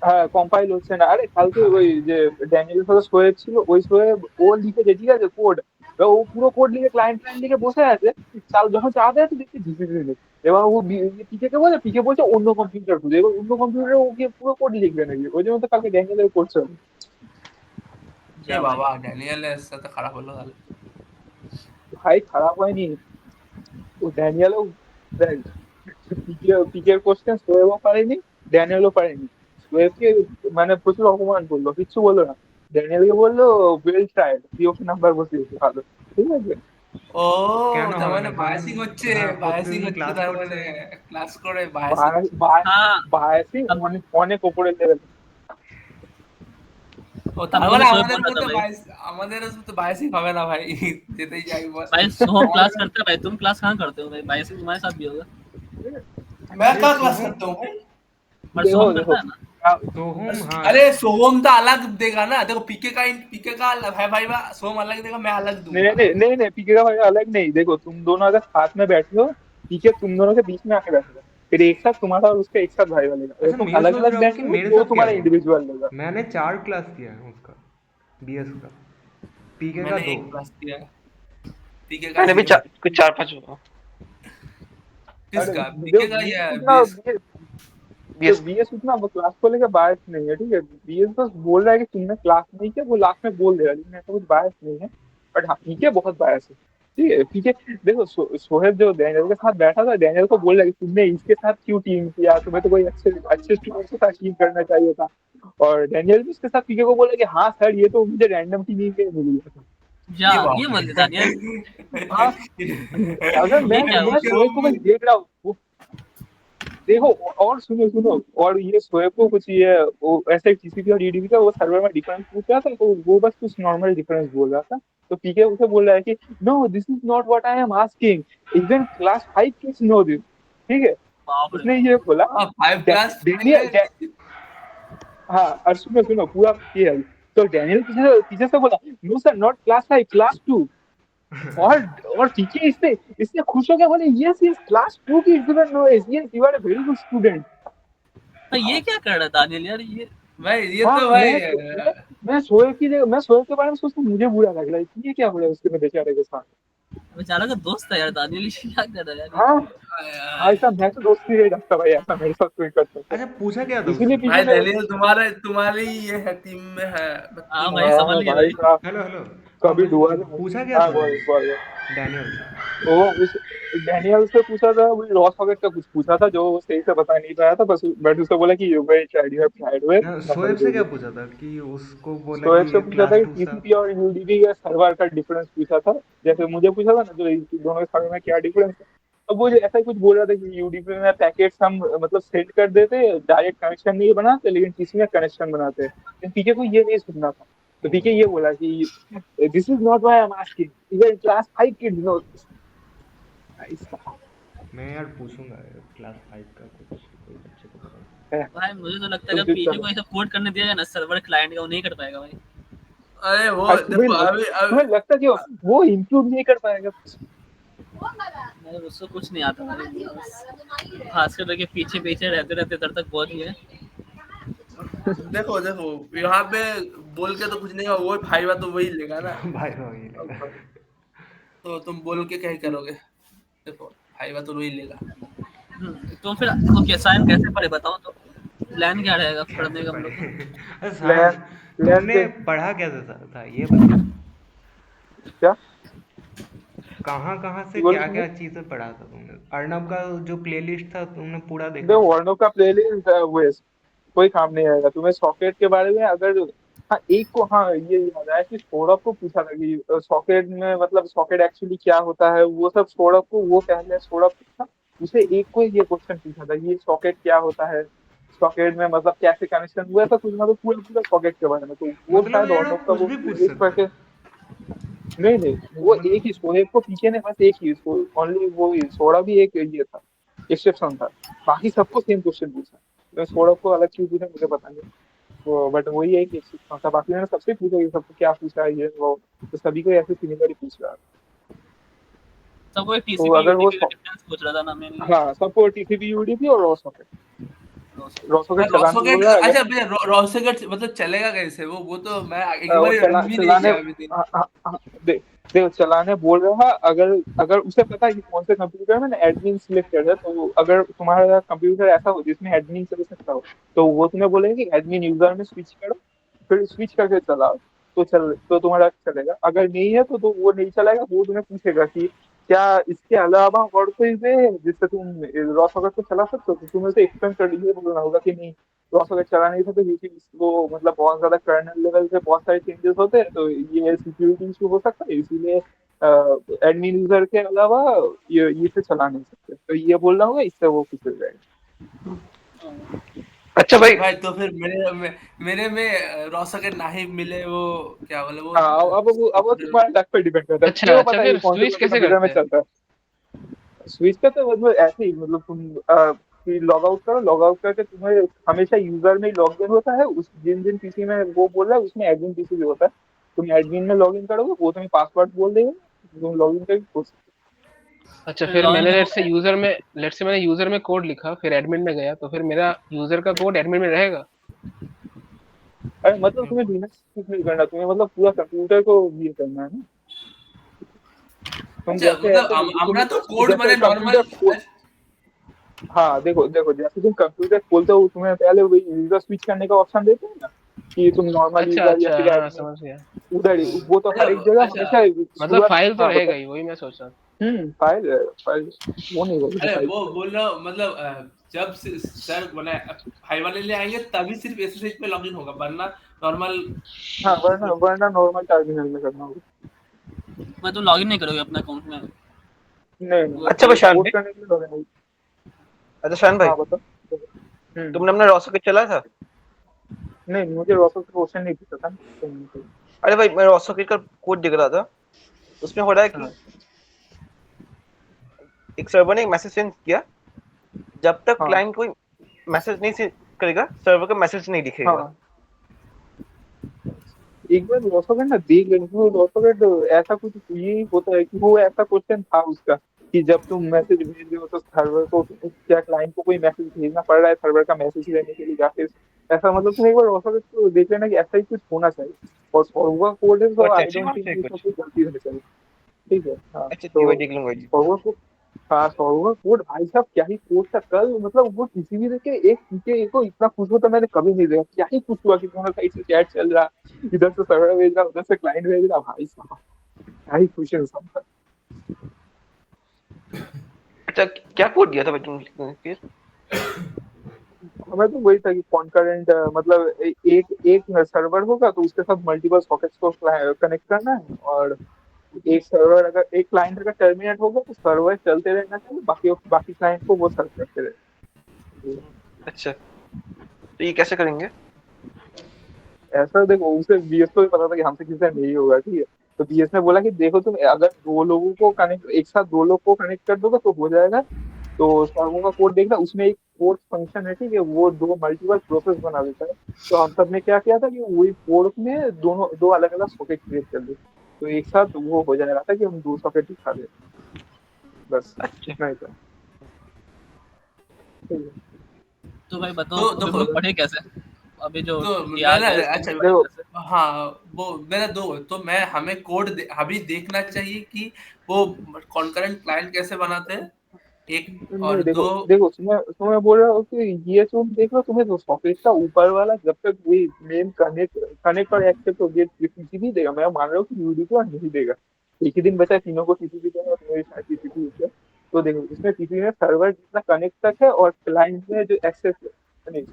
হ্যাঁ কম্পাইল হচ্ছে না। আরে কালকে ওই ভাই যে ড্যানিয়েলের সাথে শোয়েব ছিল, ওই শোয়েব ও লিখেছে ঠিক আছে কোড, ও পুরো কোড লিখে ক্লায়েন্ট লিখে বসে আছে। যখন চালাতে আছে দেখছি জিসিসি নেই। এবার ও পিকে কে বলে, পিকে বলছে অন্য কম্পিউটার খুঁজে, এবার অন্য কম্পিউটারে ওকে পুরো কোড লিখবে নাকি, ওই জন্য তো কালকে ড্যানিয়েলের করছে। এ যা ভাই বাবা, ড্যানিয়েলের সাথে খারাপ হলো তাহলে। ভাই খারাপ হয়নি, ও ড্যানিয়েলও দেখ, পিকের কোশ্চেন শোয়েবও পারেনি, ড্যানিয়েলও পারেনি। শোয়েবকে মানে প্রচুর অপমান করলো, কিচ্ছু বললো না। ড্যানিয়েলকে বললো ওয়েল ট্রাইড, সিওপি নাম্বার বসিয়েছে ভালো, ঠিক আছে। ও, কেন তার হবে মানে না যখন বায়াসিং হচ্ছে, হ্যাঁ বায়াসিং প্রত্যেকদিন হচ্ছে ক্লাস তার করছে। মানে ক্লাস করে বায়াসিং। हाँ বায়াসিং अब অনেক অনেক উপরের লেভেল। ও अब তার मुझे মানে शोएब আমাদের बोल रहा था মধ্যে भाई বায়াস, আমাদের মধ্যে বায়াসিং হবে না ভাই। যেতেই যাই বল। भाई सोहम क्लास करता है भाई, तुम क्लास कहाँ करते हो भाई? भाई से तुम्हारे साथ भी होगा, मैं अरे कहाँ क्लास सोहम करता हूँ भाई? पर देखो सोहम देखो करता है ना। सोहम हाँ अरे सोहम तो अलग देगा ना, देखो पीके का अलग है भाई, सोहम अलग देगा, मैं अलग नहीं दूंगा। नहीं नहीं नहीं, पीके का भाई अलग नहीं, देखो तुम दोनों अगर साथ में बैठे हो, पीके तुम दोनों के बीच में आके बैठेगा, फिर एक साथ तुम्हारा और उसका एक साथ भाई बनेगा। अगर अच्छा तुम मैं अलग सोच अलग रहा हूँ कि बैठे हो मेरे तो साथ क्या तुम्हारा हुआ। इंडिविजुअल लेगा। मैंने 4 क्लास किया है उसका, बीएस का, पीके का मैंने 2। एक क्लास किया है, पीके का मैंने भी 0। कुछ 4-5 होगा। अरे किसका? पीके का देखो या बीएस बीएस? उतना बीएस बीएस उतना क्लास को लेकर बायस नहीं है, ठीक है। बीएस बस बोल रहा है कि तुमने क्लास नहीं किया, वो लास्ट में बोल देगा, लेकिन ऐसा कुछ बायस नहीं है। बट हाँ पीके बहुत बायस है, ठीक है। पीके देखो सोहेब जो डैनियल के साथ बैठा था, डैनियल को बोल रहा है कि तुमने इसके साथ क्यों टीम किया, तुम्हें तो कोई अच्छे अच्छे स्टूडेंट के साथ टीम करना चाहिए था। और डैनियल भी उसके साथ पीके को बोला कि हाँ सर ये तो मुझे रैंडम टीम ही मिली है। जा ये ये बात बोल देता नहीं हाँ अगर ये क्या मैं पीके सोहेब को बस को देख रहा हूँ, देखो और सुनो सुनो, और ये शोएब को कुछ ये वो ऐसे टीसीपी और ईडीबी का वो सर्वर में डिफरेंस पूछ रहा था, तो वो बस कुछ नॉर्मल डिफरेंस बोल रहा था। तो पीके उसे बोल रहा है कि no this is not what I am asking, even class 5 kids know this, ठीक है। बाप रे उसने ये बोला। 5 क्लास डेनियल हाँ और सुनो सुनो पूरा क्लियर। तो डैनियल पीछे से बोला no sir not class 5 class 2। और और पीके इसने इसने खुश हो गया, बोले यस यस क्लास 2 की even know yes you are a very good student. तो ये क्या कर रहा है दानियल यार ये? भाई, ये हाँ तो भाई मैं शोएब की जगह मैं शोएब के बारे में सोचता मुझे बुरा लग रहा है कि ये क्या हो रहा है उसके में बेचारे के साथ। बेचारा का दोस्त है यार दानियल, ये क्या कर रहा है यार? हाँ ऐसा मैं तो दोस्ती नहीं रखता भाई, ऐसा मेरे साथ कोई कर सकता अच्छा पूछा क्या था इसीलिए उसने? भाई पीछे दलील तुम्हारी ये है, टीम में है। हाँ टीम भाई है। समझ लिए भाई भाई। साहब हेलो हेलो कभी डुआ पूछा क्या हाँ था बोल डैनियल से? वो उस डैनियल से पूछा था, वो रॉ सॉकेट का कुछ पूछा था जो वो सही से बता नहीं पाया था, बस बट उसने बोला कि you guys tried you have tried with ना, नंबर शोएब से क्या पूछा था कि उसको बोला शोएब कि से ये पूछा था क्लास कि 2 सा। टीसीपी और यूडीपी का सर्वर का डिफरेंस पूछा था, जैसे मुझे पूछा था ना जो इन दोनों के सर्वर में क्या डिफरेंस है। अब वो ऐसा ही कुछ बोल रहा था कि यूडीपी में पैकेट्स हम मतलब सेंड कर देते, डायरेक्ट कनेक्शन नहीं बनाते, लेकिन टीसी में कनेक्शन बनाते, लेकिन पीके को ये नहीं सुनना था। तो पीके ये बोला कि this is not why I am asking, even class 5 kids know. मैं यार पूछूंगा क्लास 5 का कुछ कोई बच्चे को पता भाई मुझे तो लगता है कि पीके को ऐसा कोड करने दिया जाए ना सर्वर क्लाइंट का, वो नहीं कर पाएगा भाई। अरे वो अच्छा देखो अभी तुम्हें लगता क्यों वो इंक्लूड नहीं कर पाएगा? भाई उसको कुछ नहीं आता भाई, खास करके पीछे पीछे रहते रहते दर तक पहुंच गए। देखो यहाँ पे बोल के तो कुछ नहीं होगा, वो फाइवा तो वही लेगा ना। भाई भाई लगा। तो तुम बोल के क्या ही करोगे? देखो फाइवा तो वही लेगा। तो फिर ओके साइन कैसे पढ़े बताओ तो। प्लान क्या रहेगा पढ़ने का हम लोग का? अरे प्लान साहब, प्लान तुमने पढ़ा क्या था ये बता। क्या कहाँ कहाँ से बोल क्या रहे क्या थे? चीजें पढ़ा था तुमने? अर्नब का जो प्लेलिस्ट था तुमने पूरा देखा देखो था? वर्णों का प्लेलिस्ट वो कोई काम नहीं आएगा तुम्हें सॉकेट के बारे में अगर। हाँ एक को हाँ ये याद आया कि सौरभ को पूछा था कि सॉकेट में मतलब सॉकेट एक्चुअली क्या होता है वो सब सौरभ को वो पहले सौरभ था। उसे एक को ये क्वेश्चन पूछा था ये सॉकेट क्या होता है सॉकेट में मतलब कैसे कनेक्शन हुआ था कुछ मतलब पूरा पूरा सॉकेट के बारे में तो वो मतलब शायद ये अर्णव लोग का कुछ वो भी पूछ एक सकते करके। हैं। नहीं नहीं वो एक ही मतलब सोहेब को पीके ने बस एक ही ओनली वो ही सौरभ भी एक ये था एक्सेप्शन था। बाकी सबको सेम क्वेश्चन पूछा तो सौरभ को अलग क्यों पूछा मुझे पता नहीं। वो बट वही है कि एक्सेप्शन था बाकी मैंने सबसे पूछा कि सबको क्या पूछा है ये वो तो सभी को ऐसे सिमिलर ही पूछ रहा था। सबको एक तो टीसीपी अगर वो यूडीपी का डिफरेंस पूछ रहा था ना मेनली। हाँ सबको टीसीपी यूडीपी और रॉ सॉकेट चलाने रॉकेट बोल रहा है अगर। अच्छा भैया रॉकेट मतलब चलेगा कैसे वो तो मैं एक वो बार रन भी नहीं चलाने किया अभी दिन। हाँ, हाँ, हाँ, देखो चलाने बोल रहा है अगर अगर उसे पता है कि कौन से कंप्यूटर में ना एडमिन सिलेक्टेड है तो अगर तुम्हारा कंप्यूटर ऐसा हो जिसमें एडमिन चल सकता हो तो वो तुम्हें बोलेगा कि एडमिन यूजर में स्विच करो फिर स्विच करके चलाओ तो तुम्हारा चलेगा अगर नहीं है तो वो नहीं चलेगा वो तुम्हें पूछेगा कि क्या इसके अलावा और कोई वे है जिससे तुम रॉ सॉकेट को चला सकते हो तो तुम्हें उसे एक्सप्लेन कर दीजिए बोलना होगा कि नहीं रॉ सॉकेट चला नहीं सकते क्योंकि इसको मतलब बहुत ज्यादा कर्नल लेवल पे बहुत सारे चेंजेस होते हैं तो ये सिक्योरिटी इशू हो सकता है इसीलिए एडमिन यूजर के अलावा ये इसे चला नहीं सकते तो ये बोलना होगा इससे वो कुछ हो जाएगा। अच्छा भाई, भाई तो फिर मेरे में रॉकेट ना ही मिले वो क्या बोले वो हाँ अब वो तुम्हारे लक पे डिपेंड करता है अच्छा तुम्हें वो अच्छा, पता है कि फिर कौन से स्विच कौन से कैसे कंप्यूटर में करते हैं? चलता है। स्विच का तो मतलब ऐसे ही मतलब तुम लॉग आउट करो लॉग आउट करके तुम्हें हमेशा यूजर में लॉग इन होता है उस जिन जिन पीसी में वो बोल रहा है उसमें एडमिन पीसी भी होता है। तुम एडमिन में लॉग इन करोगे वो तुम्हें पासवर्ड बोल देगा तुम लॉग इन करके खोल सकते अच्छा, फिर फिर लॉगिन मैंने हो लेट से मैंने यूजर में कोड लिखा फिर एडमिन में गया तो फिर मेरा यूजर का कोड एडमिन में रहेगा? हो। अरे मतलब तुम्हें लिनक्स कुछ नहीं करना तुम्हें मतलब पूरा कंप्यूटर को ये करना है ना। तुम अच्छा जैसे मतलब ऐसे तुम हमरा तो कोड जैसे मैंने कंप्यूटर नॉर्मल। हाँ देखो देखो जैसे तुम कंप्यूटर खोलते हो तुम्हें पहले वही यूजर स्विच करने का ऑप्शन देते हैं ना कि तुम नॉर्मल अच्छा यूजर या अच्छा, फिर हाँ एडमिन समझ गया। उधर ही वो तो अच्छा हर एक जगह अच्छा हमेशा मतलब शुरुआत। फाइल तो हाँ रहेगा बता। ही, वही मैं सोच रहा था। फाइल है फाइल वो नहीं होगी अरे फाइल। वो बोल रहा हूँ मतलब जब सर मैंने भाई वाले ले आएंगे तभी सिर्फ एसएसएच पे लॉगिन होगा वरना नॉर्मल। हाँ वरना नॉर्मल टर्मिनल में करना होगा। मैं तो लॉगिन नहीं करोगे अपने अकाउंट में नहीं नहीं वो अच्छा वो कोड प्रशांत कोड भाई, करने के लिए लॉगिन होगी। अच्छा शान भाई, हाँ बता। हम्म। तुमने अपना रॉसॉकेट चला था? नहीं मुझे रॉसो से क्वेश्चन नहीं पूछा था अरे भाई, मैं रॉसॉकेट का कोड दिख रहा था, उसमें हो रहा है कि हाँ एक सर्वर ने एक मैसेज सेंड किया, जब तक हाँ क्लाइंट कोई मैसेज नहीं सेंड करेगा सर्वर का मैसेज नहीं दिखेगा। हाँ एक बार रॉसोकेट ना देख लेना वो रॉसोकेट ऐसा कुछ ये होता है कि वो ऐसा क्वेश्चन था उसका कि जब तुम मैसेज भेज रहे हो तो सर्वर को क्या क्लाइंट को कोई मैसेज भेजना पड़ रहा है सर्वर का मैसेज लेने के लिए या फिर ऐसा मतलब तुम एक बार रॉसोकेट को देख लेना कि ऐसा ही कुछ होना चाहिए। और फॉरवर्ड कोड है तो अच्छा, आई अच्छी डोंट बात थिंक है इसमें कुछ। कोई गलती नहीं चाहिए। ठीक है हाँ अच्छा ठीक है तो भाई, देख लूंगा जी। फॉरवर्ड को हाँ सॉल्वर कोड भाई साहब क्या ही कोड था कल मतलब वो किसी भी देखे एक पीके को इतना खुश हुआ तो मैंने कभी नहीं देखा क्या ही खुश हुआ कि दोनों साइड से चैट चल रहा इधर से सर्वर भेज रहा उधर से क्लाइंट भेज रहा भाई साहब क्या ही खुशी है सबका। अच्छा, क्या कोड दिया था भाई तुमने फिर? हमें तो वही था कि कॉन्करेंट मतलब एक एक सर्वर होगा तो उसके साथ मल्टीपल सॉकेट्स को कनेक्ट करना है और एक सर्वर अगर एक क्लाइंट अगर टर्मिनेट होगा तो सर्वर चलते रहना चाहिए बाकी बाकी क्लाइंट को वो सर्व करते रहे। अच्छा, तो ये कैसे करेंगे? ऐसा देखो उसे बीएस को भी पता था कि हमसे किसी से नहीं होगा ठीक है। तो बीएस ने बोला कि देखो तुम अगर दो लोगों को कनेक्ट एक साथ दो लोग को कनेक्ट कर दोगे तो हो जाएगा। तो सर्वो का कोड देखना उसमें एक फोर्स फंक्शन है ठीक है वो दो मल्टीपल प्रोसेस बना देता है। तो हम सब ने क्या किया था कि वही फोर्स में दोनों दो अलग अलग सॉकेट क्रिएट कर दिए तो एक साथ वो हो जा रहा था कि हम दो सॉकेट दिखा दे बस अच्छा, इतना ही था। ठीक है। तो भाई बताओ तो अभी हम देखो लोग पढ़े कैसे अभी जो तो याद मैंने है उसको अच्छा पढ़े देखो कैसे? हाँ वो मेरा दो तो मैं हमें अभी देखना चाहिए कि वो कॉन्करेंट क्लाइंट कैसे बनाते हैं एक नहीं और देखो दो। देखो, तुम्हें बोल रहा हूँ कि ये तुम देख लो, तुम्हें तो सॉकेट का ऊपर वाला जब तक वही मेन कनेक्ट और एक्सेप्ट हो गया टीसीपी देगा। मैं मान रहा हूँ कि यूडीपी और नहीं देगा। एक ही दिन बचा है, तीनों को टीसीपी देगा और तुम्हें शायद टीसीपी होता है। तो देखो इसमें टीसीपी में सर्वर जितना कनेक्ट तक है और क्लाइंट में जो एक्सेस नहीं,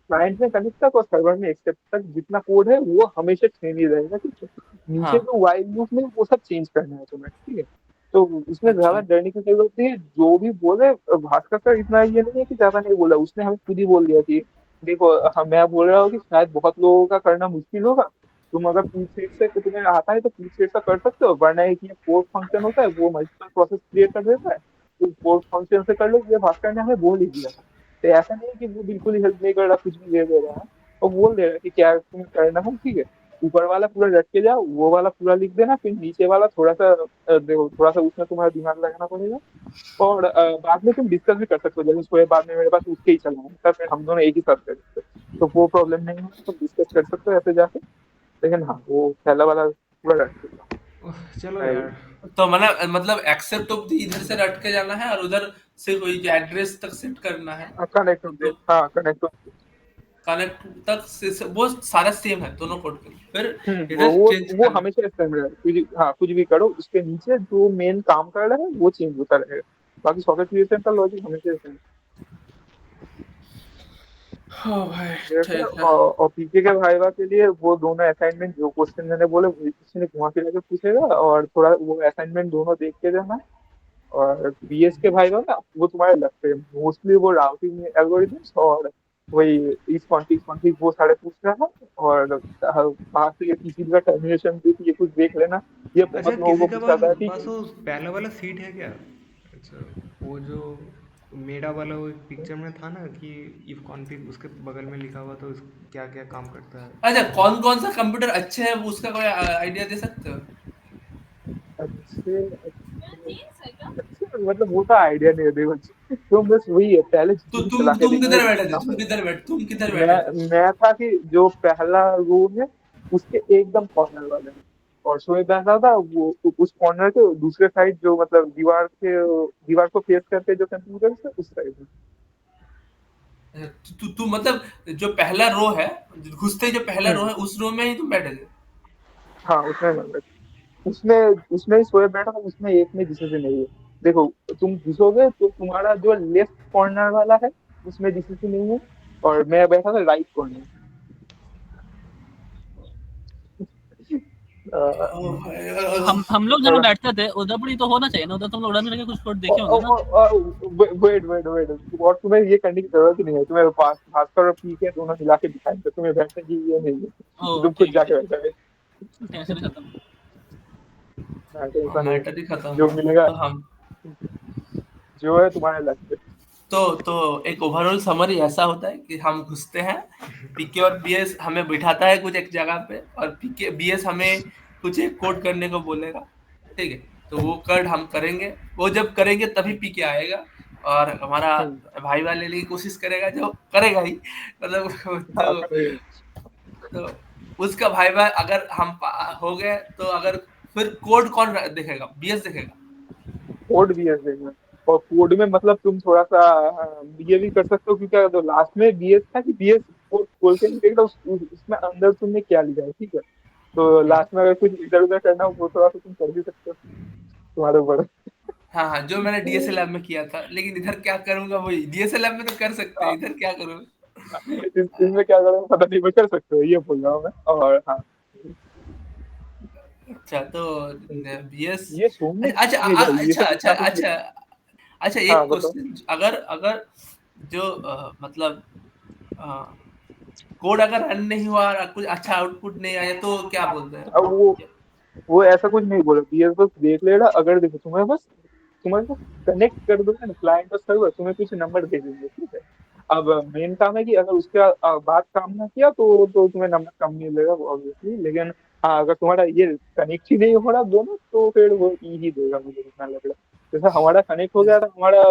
क्लाइंट में कनेक्ट तक और सर्वर में एक्सेप्ट तक जितना कोड है वो हमेशा सेम ही रहेगा, ठीक है। नीचे हाँ, जो वाइल लूप में वो सब चेंज करना है तुम्हें, ठीक है। तो इसमें ज्यादा अच्छा डरने की जरूरत नहीं है। जो भी बोले भास्कर सर, इतना ये नहीं है कि ज्यादा नहीं बोला, उसने हमें खुद ही बोल दिया कि देखो मैं बोल रहा हूँ कि शायद बहुत लोगों का करना मुश्किल होगा। तुम अगर पूछ सेट से तुम्हें आता है तो पूछ सेट से कर सकते हो, वरना एक ये फोर्क फंक्शन होता है वो मल्टीपल प्रोसेस क्रिएट कर देता है। तो फोर्क फंक्शन से कर लो, ये भास्कर ने हमें बोल ही दिया था। तो ऐसा नहीं है कि वो बिल्कुल ही हेल्प नहीं कर रहा, कुछ भी दे रहा है। और बोल दे रहा है कि क्या तुम्हें करना है, ठीक है। ऊपर वाला पूरा रट के जाओ, वो वाला पूरा लिख देना, फिर नीचे वाला थोड़ा सा देखो, थोड़ा सा उसमें तुम्हारा दिमाग लगाना पड़ेगा। और बाद में तुम डिस्कस भी कर सकते हो, जैसे उसको बाद में मेरे पास उसके ही चला है तब फिर हम दोनों एक ही साथ कर सकते हैं। तो वो प्रॉब्लम नहीं है, तुम डिस्कस कर सकते हो ऐसे जाके। लेकिन हाँ, वो पहला वाला पूरा रट के चलो जाओ। यार। तो मतलब एक्सेप्ट तो इधर से रट के जाना है और उधर से कोई एड्रेस तक सेट करना है। कनेक्ट होते, तो हाँ कनेक्ट होते। कनेक्ट तक वो सारा सेम है दोनों कोड के लिए, फिर वो इधर वो चेंज वो करना। हमेशा स्टैंडर्ड है। हाँ कुछ भी करो, उसके नीचे जो मेन काम कर रहा है वो चेंज होता रहेगा। बाकी सॉकेट क्रिएशन का लॉजिक हमेशा सेम हाँ भाई है। ठीक है। और पीके के भाईवा के लिए वो दोनों असाइनमेंट जो क्वेश्चन मैंने बोले वही किसी ने घुमा फिरा के पूछेगा, और थोड़ा वो असाइनमेंट दोनों देख के जाना। और बीएस के भाईवा ना वो तुम्हारे लगते हैं मोस्टली वो राउटिंग एल्गोरिथम्स और वही इस कॉन्फिग वो सारे पूछ रहा है। और बाकी ये पीसीबी का टर्मिनेशन भी ये कुछ देख लेना। ये अच्छा, बहुत लोगों किसी को का पूछा था, ठीक पास है। वो पहला वाला सीट है क्या? अच्छा, वो जो मेरा वाला वो पिक्चर में था ना कि इफ कॉन्फिग उसके बगल में लिखा हुआ तो क्या क्या काम करता है। अच्छा, कौन कौन सा कंप्यूटर अच्छे है उसका कोई आइडिया दे सकते हो? अच्छे अच्छे मतलब वो तो आइडिया नहीं है, देखो तुम बस वही है, पहले तो जीपीयू चला के तुम देखना किधर एक बैठे थे? नंबर। तुम किधर बैठे थे? मैं था कि जो पहला रूम है उसके एकदम कॉर्नर वाले में, और सोए बैठा था वो उस कॉर्नर के दूसरे साइड, जो मतलब दीवार को फेस करके जो कंप्यूटर है उस साइड में। तू मतलब जो पहला रो है, घुसते ही जो पहला रो हम्म, है उस रो में ही तुम बैठे थे? हाँ उसमें मैं बैठा। उसमें उसमें ही सोए बैठा था, उसमें एक में जिसे से नहीं है। देखो तुम घुसोगे तो तुम्हारा जो लेफ्ट कॉर्नर वाला है उसमें जिसे से नहीं है, और मैं बैठा था राइट कॉर्नर। ओ भाई, हम लोग जहाँ और बैठते थे उधर पर ही तो होना चाहिए ना, उधर तुम लोग रन करके कुछ कोड देखे होंगे ना। वेट वेट वेट, और तुम्हें ये करने की जरूरत ही नहीं है। तुम्हें पास भास्कर और पीके दोनों मिला के दिखाएंगे, तुम्हें बैठने की ये नहीं है, ओ तुम खुद ठीक है जाके ठीक बैठोगे। है, टेंशन खत्म। हाँ, टेंशन नहीं मैटर है। ही खत्म। जो मिलेगा, तो हम जो है तुम्हारे लक पे। तो एक ओवरऑल समरी ऐसा होता है कि हम घुसते हैं, पीके और बीएस हमें बिठाता है कुछ एक जगह पे, और पीके बीएस हमें कुछ एक कोड करने को बोलेगा, ठीक है। तो वो कोड हम करेंगे, वो जब करेंगे तभी पीके आएगा और हमारा हम्म, भाई वाले लेने की कोशिश करेगा, जो करेगा ही मतलब। हाँ तो करेगा। तो उसका भाई अगर हम हो गए तो अगर फिर कोड कौन देखेगा? बीएस देखेगा। कोड भी है देखना। और कोड में मतलब तुम थोड़ा सा ये भी कर सकते हो, क्योंकि अगर लास्ट में बीएस था कि बीएस कोड खोल के नहीं देखना उसमें अंदर तुमने क्या लिखा है, ठीक है। तो हम्म। लास्ट में अगर कुछ इधर उधर करना हो वो थोड़ा सा तुम कर भी सकते हो, तुम्हारे ऊपर हाँ हाँ, जो मैंने डीएसएल लैब में किया था, लेकिन इधर क्या करूंगा? वही डीएसएल लैब में तो कर सकते हैं, है। इधर क्या करूँ? इसमें क्या करें पता नहीं, मैं कर सकते हो ये बोल रहा हूँ मैं। और हाँ, अच्छा, तो बीएस। ये सोमने अच्छा देखो ये अच्छा सब अच्छा इतना कुछ नहीं। अच्छा अच्छा, हाँ एक बताओ। क्वेश्चन, अगर अगर जो मतलब कोड अगर रन नहीं हुआ और कुछ अच्छा आउटपुट नहीं आया तो क्या बोलते अब हैं? वो ऐसा कुछ नहीं बोला, बीएस बस देख लेगा। अगर देखो तुम्हें बस कनेक्ट कर दो ना क्लाइंट और सर्वर, तुम्हें कुछ नंबर भेजेंगे, ठीक है। अब मेन काम है कि अगर उसके बाद काम ना किया तो तुम्हें नंबर कम नहीं मिलेगा ऑब्वियसली। लेकिन हाँ, अगर तुम्हारा ये कनेक्ट ही नहीं हो रहा दोनों, तो फिर वो ई ही देगा, मुझे जितना लग रहा है। जैसे हमारा कनेक्ट हो गया था, हमारा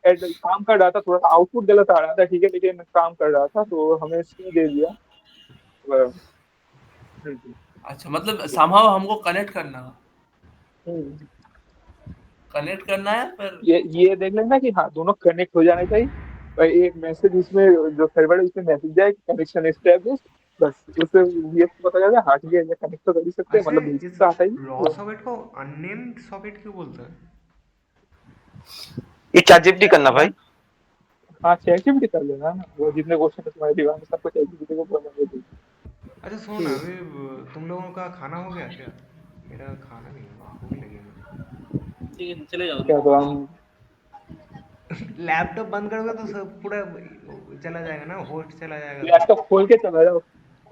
काम कर रहा था, थोड़ा सा आउटपुट गलत आ रहा था, ठीक है, लेकिन काम कर रहा था तो हमें सी दे दिया। अच्छा, मतलब somehow हमको कनेक्ट करना है। हम्म, कनेक्ट करना है पर ये देख लेना कि हाँ दोनों कनेक्ट हो जाने चाहिए, और एक मैसेज उसमें जो सर्वर है उसमें मैसेज जाए कनेक्शन एस्टेब्लिश, बस उससे ये पता चल जाए हाँ ठीक है ये कनेक्ट तो कर ही सकते हैं, अच्छा, मतलब इस भेज तो आता ही रॉ है। सॉकेट को अननेम्ड सॉकेट क्यों बोलते हैं? ये चैट जीपीटी करना भाई। हाँ चैट जीपीटी कर लेना ना, वो जितने क्वेश्चन है तुम्हारे दिमाग में सबको चैट जीपीटी को बोलना है। अच्छा सुनो ना, अभी तुम लोगों का खाना हो गया क्या? मेरा खाना नहीं हुआ, भूख लगी है मुझे। ठीक है चले जाओ क्या तो हम लैपटॉप बंद करोगे तो सब पूरा चला जाएगा ना, होस्ट चला जाएगा सब। लैपटॉप खोल के चले जाओ,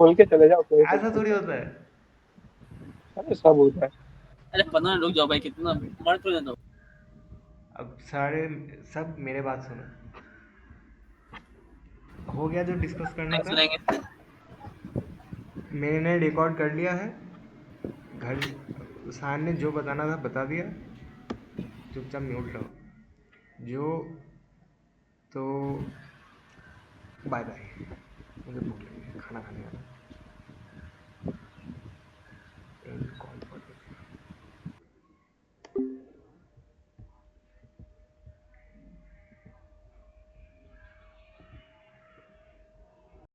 खोल के चले जाओ, कोई ऐसा टेंशन थोड़ी नहीं। होता है। अरे सब होता है। अरे 15 मिनट रुक जाओ भाई, कितना मर तो जाओ। अब सारे सब मेरे बात सुनो, हो गया जो डिस्कस करना था, सुनेंगे। मैंने रिकॉर्ड कर लिया है। घर सार ने जो बताना था बता दिया, चुपचाप म्यूट रहो। जो तो बाय बाय।